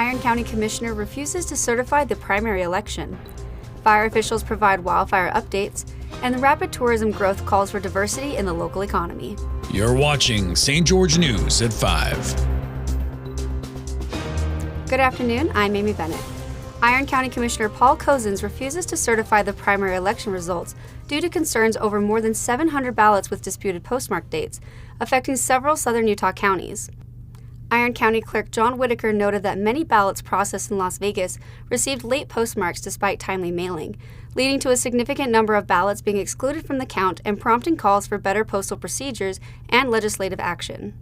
Iron County Commissioner refuses to certify the primary election. Fire officials provide wildfire updates, and the rapid tourism growth calls for diversity in the local economy. You're watching St. George News at 5. Good afternoon, I'm Amy Bennett. Iron County Commissioner Paul Cozens refuses to certify the primary election results due to concerns over more than 700 ballots with disputed postmark dates, affecting several southern Utah counties. Iron County Clerk John Whitaker noted that many ballots processed in Las Vegas received late postmarks despite timely mailing, leading to a significant number of ballots being excluded from the count and prompting calls for better postal procedures and legislative action.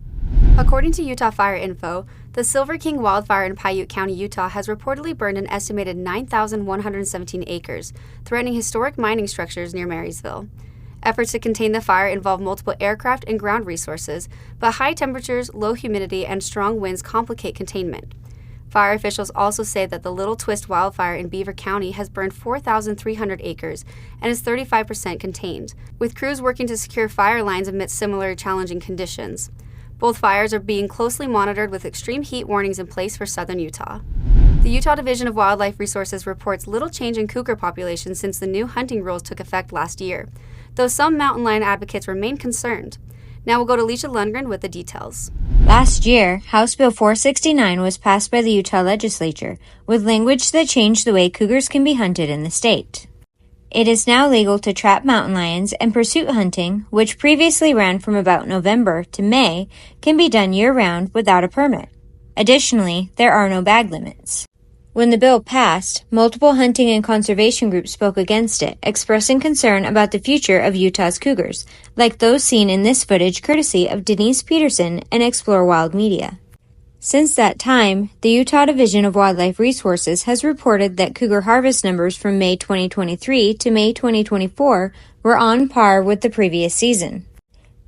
According to Utah Fire Info, the Silver King wildfire in Paiute County, Utah has reportedly burned an estimated 9,117 acres, threatening historic mining structures near Marysville. Efforts to contain the fire involve multiple aircraft and ground resources, but high temperatures, low humidity, and strong winds complicate containment. Fire officials also say that the Little Twist wildfire in Beaver County has burned 4,300 acres and is 35% contained, with crews working to secure fire lines amidst similar challenging conditions. Both fires are being closely monitored with extreme heat warnings in place for southern Utah. The Utah Division of Wildlife Resources reports little change in cougar population since the new hunting rules took effect last year, though some mountain lion advocates remain concerned. Now we'll go to Alicia Lundgren with the details. Last year, House Bill 469 was passed by the Utah legislature, with language that changed the way cougars can be hunted in the state. It is now legal to trap mountain lions, and pursuit hunting, which previously ran from about November to May, can be done year-round without a permit. Additionally, there are no bag limits. When the bill passed, multiple hunting and conservation groups spoke against it, expressing concern about the future of Utah's cougars, like those seen in this footage courtesy of Denise Peterson and Explore Wild Media. Since that time, the Utah Division of Wildlife Resources has reported that cougar harvest numbers from May 2023 to May 2024 were on par with the previous season.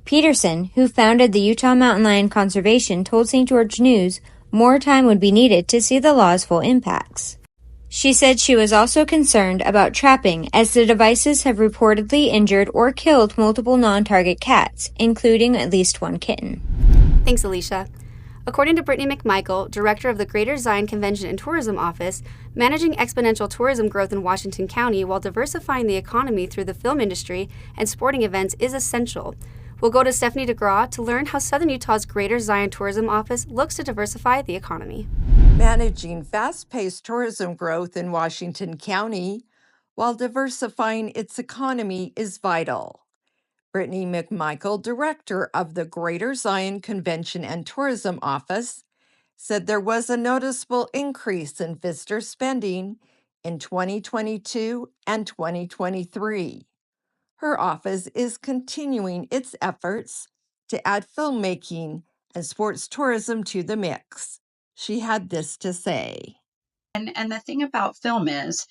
Peterson, who founded the Utah Mountain Lion Conservation, told St. George News more time would be needed to see the law's full impacts. She said she was also concerned about trapping, as the devices have reportedly injured or killed multiple non-target cats, including at least one kitten. Thanks, Alicia. According to Brittany McMichael, director of the Greater Zion Convention and Tourism Office, managing exponential tourism growth in Washington County while diversifying the economy through the film industry and sporting events is essential. We'll go to Stephanie DeGraw to learn how Southern Utah's Greater Zion Tourism Office looks to diversify the economy. Managing fast-paced tourism growth in Washington County while diversifying its economy is vital. Brittany McMichael, director of the Greater Zion Convention and Tourism Office, said there was a noticeable increase in visitor spending in 2022 and 2023. Her office is continuing its efforts to add filmmaking and sports tourism to the mix. She had this to say. And the thing about film is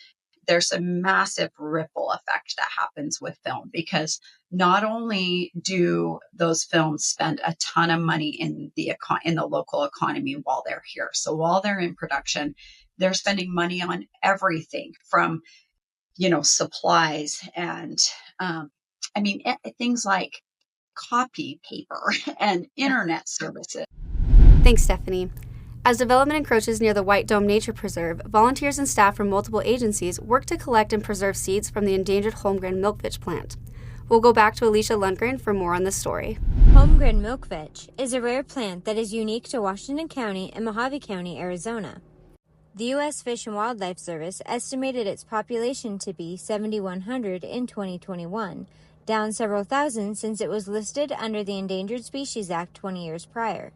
there's a massive ripple effect that happens with film, because not only do those films spend a ton of money in the local economy while they're here. So while they're in production, they're spending money on everything from, supplies and things like copy paper and internet services. Thanks, Stephanie. As development encroaches near the White Dome Nature Preserve, volunteers and staff from multiple agencies work to collect and preserve seeds from the endangered Holmgren milkfish plant. We'll go back to Alicia Lundgren for more on this story. Holmgren milkfish is a rare plant that is unique to Washington County and Mojave County, Arizona. The U.S. Fish and Wildlife Service estimated its population to be 7,100 in 2021, down several thousand since it was listed under the Endangered Species Act 20 years prior.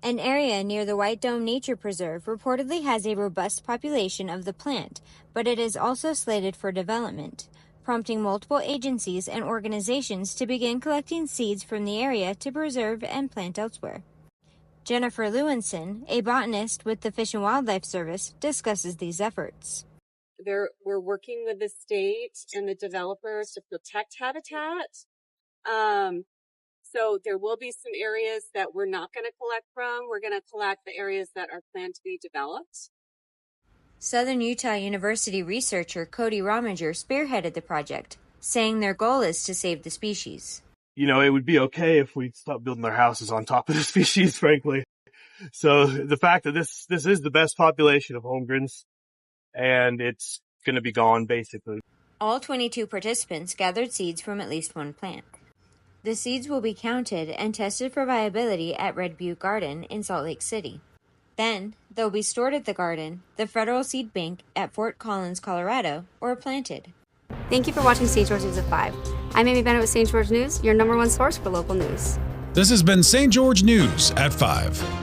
An area near the White Dome Nature Preserve reportedly has a robust population of the plant, but it is also slated for development, prompting multiple agencies and organizations to begin collecting seeds from the area to preserve and plant elsewhere. Jennifer Lewinson, a botanist with the Fish and Wildlife Service, discusses these efforts. We're working with the state and the developers to protect habitat. So there will be some areas that we're not going to collect from. We're going to collect the areas that are planned to be developed. Southern Utah University researcher Cody Rominger spearheaded the project, saying their goal is to save the species. It would be okay if we stopped building our houses on top of the species, frankly. So the fact that this is the best population of Holmgrens, and it's going to be gone basically. All 22 participants gathered seeds from at least one plant. The seeds will be counted and tested for viability at Red Butte Garden in Salt Lake City. Then, they'll be stored at the garden, the Federal Seed Bank at Fort Collins, Colorado, or planted. Thank you for watching St. George News at 5. I'm Amy Bennett with St. George News, your #1 source for local news. This has been St. George News at 5.